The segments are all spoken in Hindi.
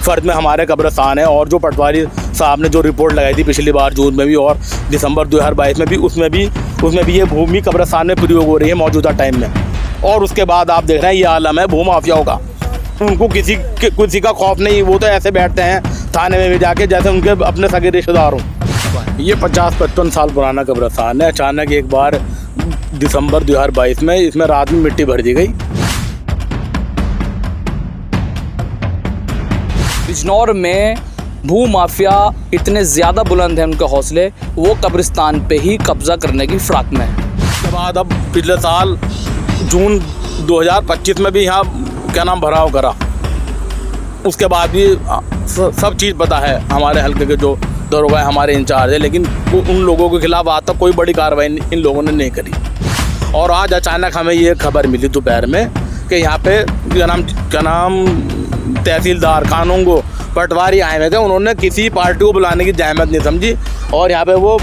फ़र्द में हमारे कब्रिस्तान है। और जो पटवारी साहब ने जो रिपोर्ट लगाई थी पिछली बार जून में भी और दिसंबर 2022 में भी, उसमें भी ये भूमि कब्रिस्तान में प्रयोग हो रही है मौजूदा टाइम में। और उसके बाद आप देख रहे हैं ये आलम है भूमाफियाओं का। उनको किसी का खौफ नहीं, वो तो ऐसे बैठते हैं थाने में भी जाके जैसे उनके अपने सगे रिश्तेदार हों। ये 50-55 साल पुराना कब्रिस्तान है। अचानक एक बार दिसंबर 2022 में इसमें रात में मिट्टी भर दी गई। बिजनौर में भूमाफिया इतने ज़्यादा बुलंद हैं उनके हौसले, वो कब्रिस्तान पे ही कब्जा करने की फिराक में है। उसके बाद अब पिछले साल जून 2025 में भी यहाँ क्या नाम भराव करा। उसके बाद भी सब चीज़ पता है हमारे हल्के के जो दरोगा हमारे इंचार्ज है, लेकिन उन लोगों के खिलाफ आज तक कोई बड़ी कार्रवाई इन लोगों ने नहीं करी। और आज अचानक हमें ये खबर मिली दोपहर में कि यहाँ पे क्या नाम तहसीलदार कानून को पटवारी आए हुए थे। उन्होंने किसी पार्टी को बुलाने की जहमत नहीं समझी और यहाँ पे वो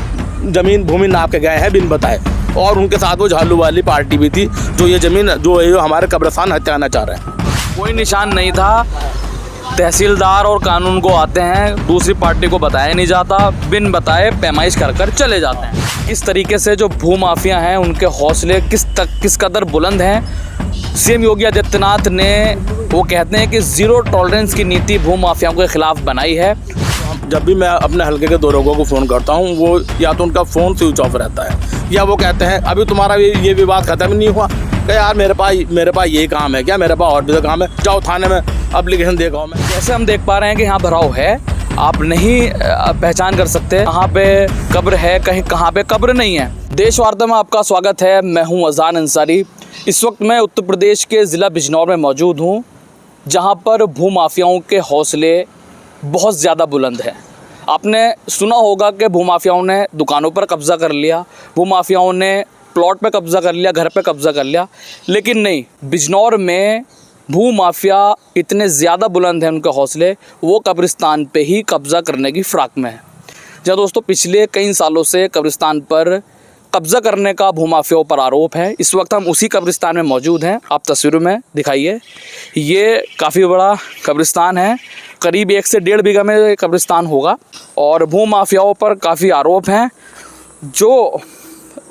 ज़मीन भूमि नाप के गए हैं बिन बताए। और उनके साथ वो झालू वाली पार्टी भी थी जो ये ज़मीन जो है हमारे कब्रिस्तान हत्याना चाह रहे हैं। कोई निशान नहीं था, तहसीलदार और कानून को आते हैं, दूसरी पार्टी को बताया नहीं जाता, बिन बताए पैमाइश कर चले जाते हैं। इस तरीके से जो भूमाफिया हैं उनके हौसले किस कदर बुलंद हैं। सीएम योगी आदित्यनाथ ने वो कहते हैं कि ज़ीरो टॉलरेंस की नीति भूमाफियाओं के खिलाफ बनाई है। जब भी मैं अपने हल्के के दरोगों को फ़ोन करता हूँ वो या तो उनका फ़ोन स्विच ऑफ रहता है या वो कहते हैं अभी तुम्हारा ये विवाद ख़त्म नहीं हुआ। क्या यार मेरे पास यही काम है क्या, मेरे पास और भी तो काम है, जाओ थाने में एप्लीकेशन दे गाँव में। जैसे हम देख पा रहे हैं कि यहाँ भराव है, आप नहीं पहचान कर सकते कहाँ पे कब्र है कहाँ पे कब्र नहीं है। देश वार्ता में आपका स्वागत है, मैं हूँ अजान अंसारी। इस वक्त मैं उत्तर प्रदेश के ज़िला बिजनौर में मौजूद हूँ जहाँ पर भूमाफियाओं के हौसले बहुत ज़्यादा बुलंद हैं। आपने सुना होगा कि भूमाफियाओं ने दुकानों पर कब्ज़ा कर लिया, भूमाफियाओं ने प्लॉट पे कब्ज़ा कर लिया, घर पे कब्ज़ा कर लिया, लेकिन नहीं, बिजनौर में भूमाफिया इतने ज़्यादा बुलंद हैं उनके हौसले, वो कब्रिस्तान पे ही कब्ज़ा करने की फिराक में है। जहाँ दोस्तों पिछले कई सालों से कब्रिस्तान पर कब्ज़ा करने का भूमाफियाओं पर आरोप है। इस वक्त हम उसी कब्रिस्तान में मौजूद हैं, आप तस्वीरों में दिखाइए। ये काफ़ी बड़ा कब्रिस्तान है, करीब 1 से 1.5 बीघा में कब्रिस्तान होगा और भूमाफियाओं पर काफ़ी आरोप हैं। जो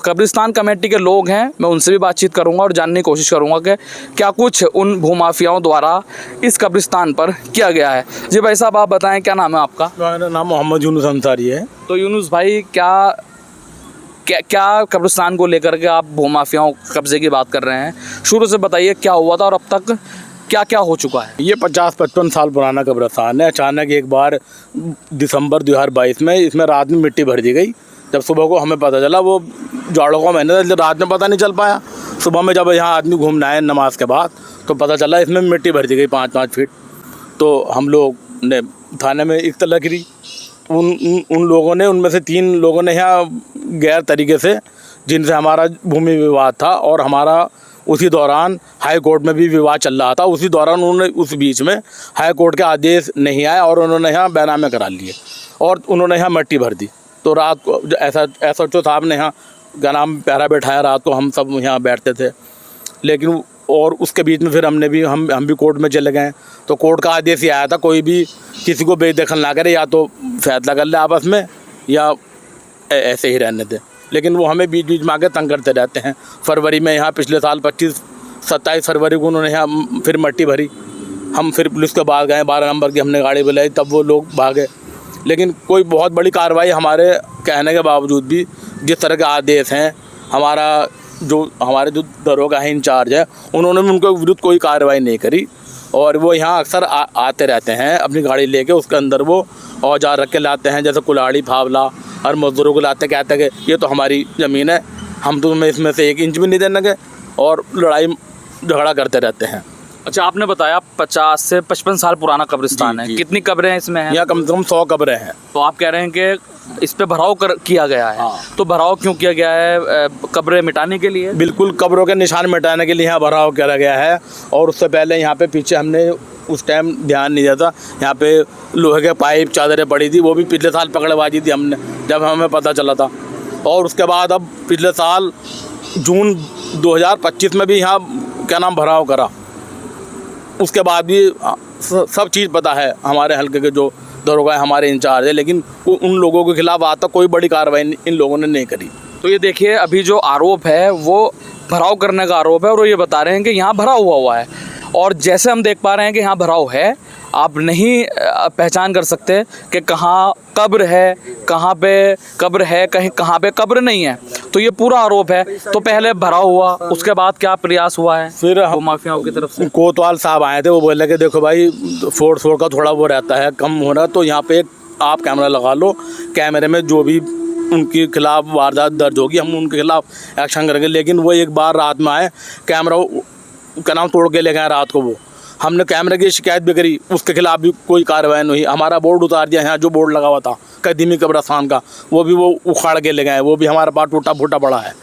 कब्रिस्तान कमेटी के लोग हैं मैं उनसे भी बातचीत करूंगा और जानने की कोशिश करूंगा कि क्या कुछ उन भूमाफियाओं द्वारा इस कब्रिस्तान पर किया गया है। जी भाई साहब, आप बताएं क्या नाम है आपका? मेरा नाम मोहम्मद यूनुस अंसारी है। तो यूनुस भाई, क्या कब्रिस्तान को लेकर के आप भूमाफियाओं कब्जे की बात कर रहे हैं? शुरू से बताइए क्या हुआ था और अब तक क्या क्या हो चुका है। ये 50-55 साल पुराना कब्रिस्तान है। अचानक एक बार दिसंबर 2022 में इसमें रात में मिट्टी भर दी गई। जब सुबह को हमें पता चला, वो जाड़ों का महीना था, रात में पता नहीं चल पाया। सुबह में जब यहाँ आदमी घूमने आए नमाज के बाद तो पता चला इसमें मिट्टी भर दी गई 5-5 फीट। तो हम लोग ने थाने में इत्तला करी। उन लोगों ने, उनमें से 3 लोगों ने यहाँ गैर तरीके से, जिनसे हमारा भूमि विवाद था और हमारा उसी दौरान हाई कोर्ट में भी विवाद चल रहा था, उसी दौरान उन्होंने उस बीच में हाई कोर्ट के आदेश नहीं आए और उन्होंने यहाँ बैनामे करा लिए और उन्होंने यहाँ मिट्टी भर दी। तो रात को SHO साहब ने यहाँ क्या नाम पहरा बैठाया, रात को हम सब यहाँ बैठते थे। लेकिन और उसके बीच में फिर हम भी कोर्ट में चले गए। तो कोर्ट का आदेश ये आया था कोई भी किसी को बेदखल ना करे, या तो फैसला कर ले आपस में या ऐसे ही रहने दे। लेकिन वो हमें बीच बीच में आके तंग करते रहते हैं। फरवरी में यहाँ पिछले साल 27 फरवरी को उन्होंने यहाँ फिर मिट्टी भरी। हम फिर पुलिस के पास गए, 12 नंबर की हमने गाड़ी बुलाई, तब वो लोग भागे। लेकिन कोई बहुत बड़ी कार्रवाई हमारे कहने के बावजूद भी, जिस तरह के आदेश हैं, हमारे जो दरोगा है इंचार्ज है, उन्होंने उनके विरुद्ध कोई कार्रवाई नहीं करी। और वो यहाँ अक्सर आते रहते हैं अपनी गाड़ी लेके, उसके अंदर वो औजार रख के लाते हैं, जैसे कुल्हाड़ी फावला और मजदूरों को लाते, कहते हैं कि ये तो हमारी ज़मीन है, हम तुम्हें इसमें से 1 इंच भी नहीं देंगे, और लड़ाई झगड़ा करते रहते हैं। अच्छा, आपने बताया 50 से 55 साल पुराना कब्रिस्तान है। कितनी कब्रें हैं इसमें? यहाँ कम से कम 100 कब्रें हैं। तो आप कह रहे हैं कि इस पे भराव किया गया है। हाँ। तो भराव क्यों किया गया है? कब्रें मिटाने के लिए? बिल्कुल, कब्रों के निशान मिटाने के लिए यहाँ भराव किया गया है। और उससे पहले यहाँ पे पीछे हमने उस टाइम ध्यान नहीं दिया था, यहाँ पे लोहे के पाइप चादरें पड़ी थी, वो भी पिछले साल पकड़वाजी थी हमने, जब हमें पता चला था। और उसके बाद अब पिछले साल जून 2025 में भी यहाँ क्या नाम भराव करा। उसके बाद भी सब चीज़ पता है हमारे हल्के के जो दरोगा है, हमारे इंचार्ज है, लेकिन उन लोगों के खिलाफ आज तक कोई बड़ी कार्रवाई इन लोगों ने नहीं करी। तो ये देखिए, अभी जो आरोप है वो भराव करने का आरोप है, और वो ये बता रहे हैं कि यहाँ भराव हुआ है। और जैसे हम देख पा रहे हैं कि यहाँ भराव है, आप नहीं पहचान कर सकते कि कहाँ कब्र है, कहाँ पे कब्र है, कहीं कहाँ पे कब्र नहीं है। तो ये पूरा आरोप है। तो पहले भराव हुआ, उसके बाद क्या प्रयास हुआ है फिर वो माफियाओं की तरफ से? कोतवाल साहब आए थे, वो बोले कि देखो भाई, फोड़ का थोड़ा वो रहता है, कम हो रहा, तो यहाँ पे एक आप कैमरा लगा लो, कैमरे में जो भी उनके खिलाफ वारदात दर्ज होगी हम उनके खिलाफ एक्शन करेंगे। लेकिन वो एक बार रात में आए, कैमरा का नाम तोड़ के ले गए रात को। वो हमने कैमरे की शिकायत भी करी, उसके खिलाफ भी कोई कार्रवाई नहीं हुई। हमारा बोर्ड उतार दिया, यहाँ जो बोर्ड लगा हुआ था कदीमी कब्रिस्तान का, वो भी वो उखाड़ के ले गए, वो भी हमारे पास टूटा फूटा पड़ा है।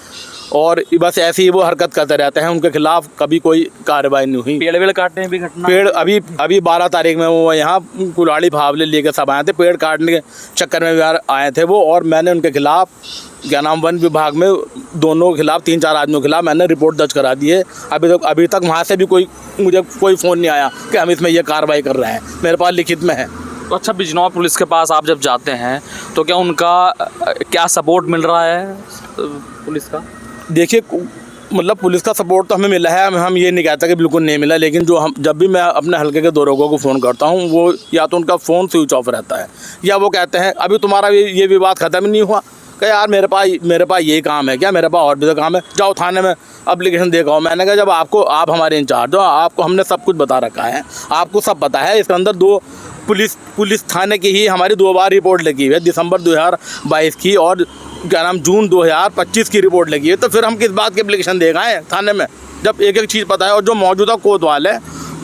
और बस ऐसे ही वो हरकत करते रहते हैं, उनके खिलाफ कभी कोई कार्रवाई नहीं हुई। पेड़ वेड़ काटने भी घटना? पेड़ अभी 12 तारीख में वो यहाँ कुल्हाड़ी फावले लेके सब आए थे, पेड़ काटने के चक्कर में भी आए थे वो। और मैंने उनके खिलाफ क्या नाम वन विभाग में दोनों के खिलाफ 3-4 आदमियों के खिलाफ मैंने रिपोर्ट दर्ज करा दी है। अभी तक वहाँ से भी मुझे कोई फ़ोन नहीं आया कि हम इसमें ये कार्रवाई कर रहे हैं, मेरे पास लिखित में है। तो अच्छा, बिजनौर पुलिस के पास आप जब जाते हैं तो क्या उनका क्या सपोर्ट मिल रहा है पुलिस का? देखिए, मतलब पुलिस का सपोर्ट तो हमें मिला है, हम ये नहीं कहता कि बिल्कुल नहीं मिला, लेकिन जो हम जब भी मैं अपने हल्के के दरोगों को फ़ोन करता हूँ, वो या तो उनका फ़ोन स्विच ऑफ रहता है, या वो कहते हैं अभी तुम्हारा ये विवाद ख़त्म ही नहीं हुआ, कि यार मेरे पास यही काम है क्या, मेरे पास और भी तो काम है, जाओ थाने में एप्लीकेशन दे आओ। मैंने कहा जब आप हमारे इंचार्ज हो, आपको हमने सब कुछ बता रखा है, आपको सब पता है। इसके अंदर पुलिस थाने की ही हमारी 2 बार रिपोर्ट लगी हुई है, दिसंबर 2022 की और क्या नाम जून 2025 की रिपोर्ट लगी है। तो फिर हम किस बात की एप्लीकेशन दे गए थाने में, जब एक चीज़ पता है। और जो मौजूदा कोतवाल है,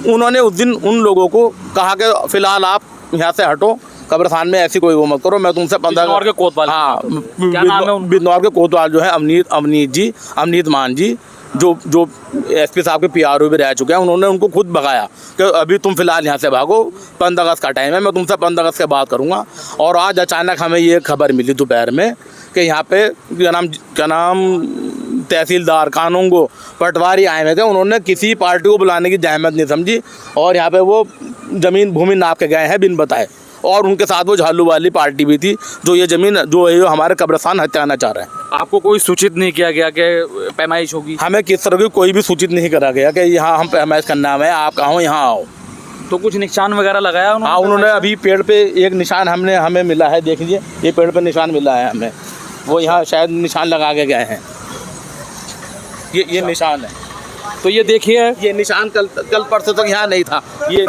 उन्होंने उस दिन उन लोगों को कहा कि फ़िलहाल आप यहाँ से हटो, कब्रिस्तान में ऐसी कोई वो मत करो, मैं तुमसे 15 बिजनौर के कोतवाल? हाँ, क्या नाम है उनका? बिजनौर के कोतवाल जो है अवनीत मान जी, जो एसपी साहब के PRO भी रह चुके हैं। उन्होंने उनको खुद भगाया कि अभी तुम फिलहाल यहाँ से भागो, 15 अगस्त का टाइम है, मैं तुमसे 15 अगस्त के बाद करूँगा। और आज अचानक हमें ये खबर मिली दोपहर में कि यहाँ पे क्या नाम तहसीलदार कानूनगो पटवारी आए हुए थे। उन्होंने किसी पार्टी को बुलाने की जहमत नहीं समझी, और यहाँ पे वो भूमि नाप के गए हैं बिन बताए। और उनके साथ वो झालू वाली पार्टी भी थी, जो ये ज़मीन जो है हमारे कब्रिस्तान हत्याना चाह रहे हैं। आपको कोई सूचित नहीं किया गया कि पैमाइश होगी? हमें किस तरह की कोई भी सूचित नहीं करा गया कि यहाँ हम पैमाइश करना है, आप कहाँ हो, यहाँ आओ। तो कुछ निशान वगैरह लगाया उन्होंने? हाँ, उन्होंने अभी पेड़ पे एक निशान हमें मिला है, देख लीजिए, ये पेड़ पे निशान मिला है हमें, वो यहाँ शायद निशान लगा के गए हैं, ये निशान है। तो ये देखिए, ये निशान कल परसों तक यहाँ नहीं था, ये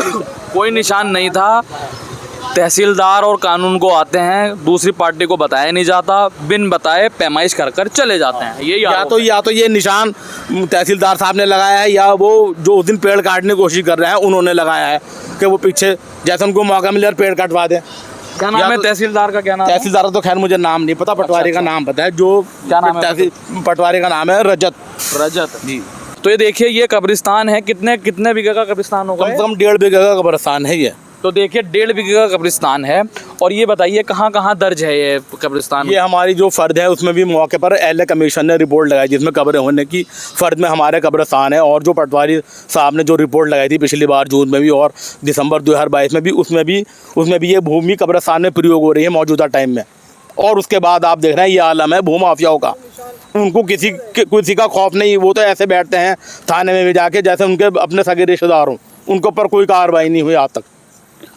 कोई निशान नहीं था। तहसीलदार और कानून को आते हैं, दूसरी पार्टी को बताया नहीं जाता, बिन बताए पैमाइश कर चले जाते हैं। ये या तो ये निशान तहसीलदार साहब ने लगाया है, या वो जो उस दिन पेड़ काटने की कोशिश कर रहे हैं उन्होंने लगाया है, कि वो पीछे जैसे उनको मौका मिले और पेड़ कटवा दें। क्या नाम है तहसीलदार का? क्या नाम? तहसीलदार तो खैर मुझे नाम नहीं पता, पटवारी का नाम पता है। जो क्या नाम है पटवारी का? नाम है रजत जी। तो ये देखिए, ये कब्रिस्तान है, कितने बीघे का कब्रिस्तान होगा? कम से कम 1.5 बीघे का कब्रिस्तान है ये। तो देखिए, 1.5 बीघे का कब्रिस्तान है। और ये बताइए कहाँ कहाँ दर्ज है ये कब्रिस्तान? ये हमारी जो फ़र्द है उसमें भी मौके पर एल कमीशन ने रिपोर्ट लगाई, जिसमें कब्रें होने की फ़र्द में हमारे कब्रिस्तान है। और जो पटवारी साहब ने जो रिपोर्ट लगाई थी पिछली बार जून में भी और दिसंबर 2022 में भी, उसमें भी ये भूमि कब्रिस्तान में प्रयोग हो रही है मौजूदा टाइम में। और उसके बाद आप देख रहे हैं ये आलम है भूमाफियाओं का, उनको किसी का खौफ नहीं। वो तो ऐसे बैठते हैं थाने में भी जाके जैसे उनके अपने सगे रिश्तेदार हों, उनके ऊपर कोई कार्रवाई नहीं हुई आज तक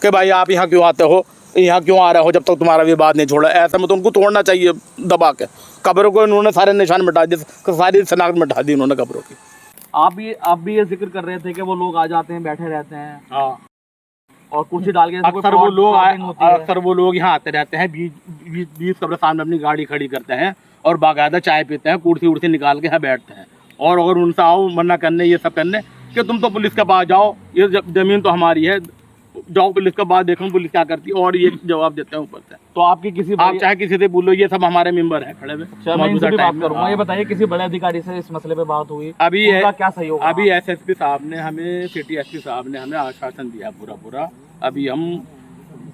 कि भाई आप यहाँ क्यों आते हो, यहाँ क्यों आ रहे हो, जब तक तुम्हारा विवाद नहीं छोड़ा। ऐसा में तो उनको तोड़ना चाहिए दबा के। कब्रों को उन्होंने सारे निशान मिटा दिए, सारी शनाख्त मिटा दी उन्होंने कब्रों की। आप भी ये जिक्र कर रहे थे कि वो लोग आ जाते हैं, बैठे रहते हैं, हाँ, और कुर्सी डाल के अक्सर वो लोग यहाँ आते रहते हैं, बीच कब्रिस्तान में अपनी गाड़ी खड़ी करते हैं और बाकायदा चाय पीते हैं, कुर्सी उर्सी निकाल के यहाँ बैठते हैं। और अगर उनसे आओ मना करने, ये सब करने कि तुम तो पुलिस के पास जाओ, ये ज़मीन तो हमारी है, जाओ पुलिस के बाद देखो पुलिस क्या करती है, और ये जवाब देते हैं ऊपर से। तो आपकी आप चाहे किसी से बोलो, ये सब हमारे मेंबर हैं खड़े हुए। ये बताइए, किसी बड़े अधिकारी से इस मसले पे बात हुई? अभी क्या सहयोग? अभी SSP साहब ने हमें, सिटी SP साहब ने हमें आश्वासन दिया पूरा। अभी हम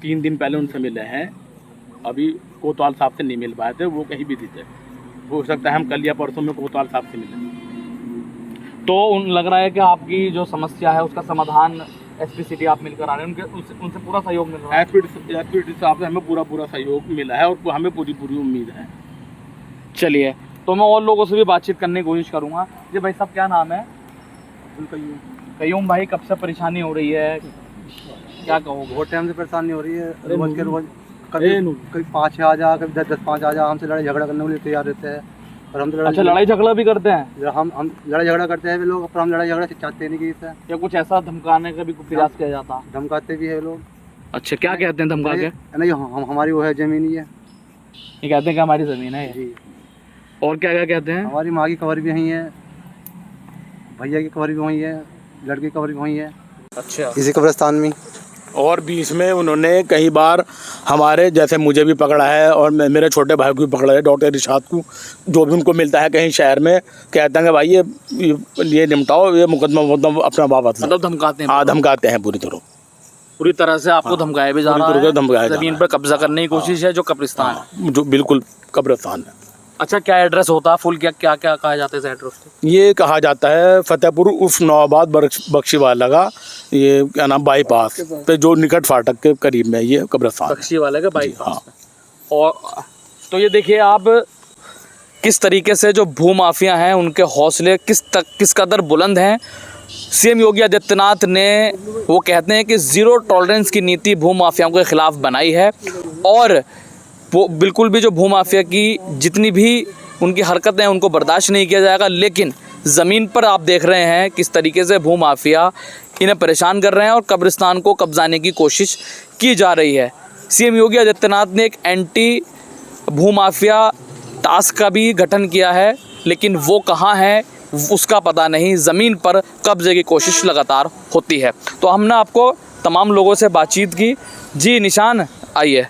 3 दिन पहले उनसे मिले हैं, अभी कोतवाल साहब से नहीं मिल पाए थे, वो कहीं बिजी थे। हो सकता है हम कल या परसों में कोतवाल साहब से मिलें। तो लग रहा है कि आपकी जो समस्या है उसका समाधान एसपी सिटी आप मिलकर आ रहे हैं, उनसे पूरा सहयोग मिल रहा है? एसपी साहब से हमें पूरा सहयोग मिला है और हमें पूरी उम्मीद है। चलिए, तो मैं और लोगों से भी बातचीत करने की कोशिश करूँगा। जी भाई साहब, क्या नाम है? कयूम भाई, कब से परेशानी हो रही है, क्या कहोगे? बहुत टाइम से परेशानी हो रही है। रोज के रोज कभी 5 आ जा, कभी 10-5 आ जा, हमसे लड़ाई झगड़ा करने के लिए तैयार रहते हैं। और हम तो अच्छा, लड़ाई झगड़ा भी करते हैं? हम लड़ाई झगड़ा करते हैं वे लोग, पर हम लड़ाई झगड़ा चाहते नहीं कि इससे। या कुछ ऐसा धमकाने का भी प्रयास किया जाता? धमकाते भी है लोग। अच्छा, क्या कहते हैं धमका के? नहीं, हमारी वो है ज़मीन ही है। ये कहते हैं कि हमारी ज़मीन है जी। और क्या क्या कहते हैं? हमारी माँ की कब्र भी वहीं है, भैया की कब्र भी वहीं है, लड़की की कब्र भी वहीं है। अच्छा, इसी कब्रिस्तान में। और बीच में उन्होंने कई बार हमारे जैसे मुझे भी पकड़ा है और मेरे छोटे भाई को भी पकड़ा है, डॉक्टर इरशाद को, जो भी उनको मिलता है कहीं शहर में, कहते हैं कि भाई ये निपटाओ, ये मुकदमा अपना वापस। मतलब धमकाते हैं? हाँ, धमकाते हैं पूरी तरह से आपको धमकाया भी जा रहा है। ज़मीन पर कब्जा करने की कोशिश है, जो कब्रिस्तान है, जो बिल्कुल कब्रिस्तान है। अच्छा, क्या एड्रेस होता है फुल? क्या क्या क्या कहा जाता है इस एड्रेस को? ये कहा जाता है फतेहपुर उर्फ नवाबाद बख्शीवाला का, ये क्या नाम, बाईपास पे, जो निकट फाटक के करीब में ये कब्रिस्तान। बख्शीवाला का बाईपास। हाँ। और तो ये देखिए आप किस तरीके से जो भूमाफिया हैं उनके हौसले किस कदर बुलंद हैं। सीएम योगी आदित्यनाथ ने, वो कहते हैं कि ज़ीरो टॉलरेंस की नीति भूमाफियाओं के ख़िलाफ़ बनाई है और वो बिल्कुल भी जो भूमाफिया की जितनी भी उनकी हरकतें हैं उनको बर्दाश्त नहीं किया जाएगा। लेकिन ज़मीन पर आप देख रहे हैं किस तरीके से भूमाफिया इन्हें परेशान कर रहे हैं और कब्रिस्तान को कब्जाने की कोशिश की जा रही है। सीएम योगी आदित्यनाथ ने एक एंटी भूमाफिया टास्क का भी गठन किया है, लेकिन वो कहाँ है उसका पता नहीं। ज़मीन पर कब्जे की कोशिश लगातार होती है। तो हमने आपको तमाम लोगों से बातचीत की। जी निशान, आइए,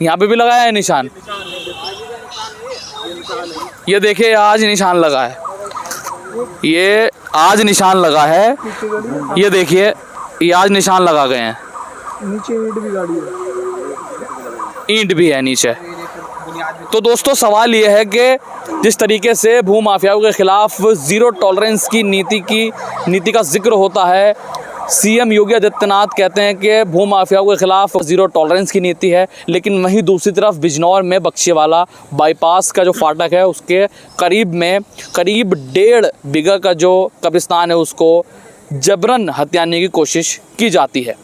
यहाँ पे भी लगाया है निशान। ये देखिए, आज निशान लगा है, ये आज निशान लगा है, ये देखिए, ये आज निशान लगा गए हैं। नीचे ईंट भी गाड़ी है, ईंट भी है नीचे। तो दोस्तों, सवाल ये है कि जिस तरीके से भूमाफियाओं के खिलाफ ज़ीरो टॉलरेंस की नीति का जिक्र होता है, सीएम योगी आदित्यनाथ कहते हैं कि भूमाफियाओं के खिलाफ ज़ीरो टॉलरेंस की नीति है, लेकिन वहीं दूसरी तरफ बिजनौर में बख्शीवाला बाईपास का जो फाटक है उसके करीब 1.5 बीघा का जो कब्रिस्तान है उसको जबरन हथियाने की कोशिश की जाती है।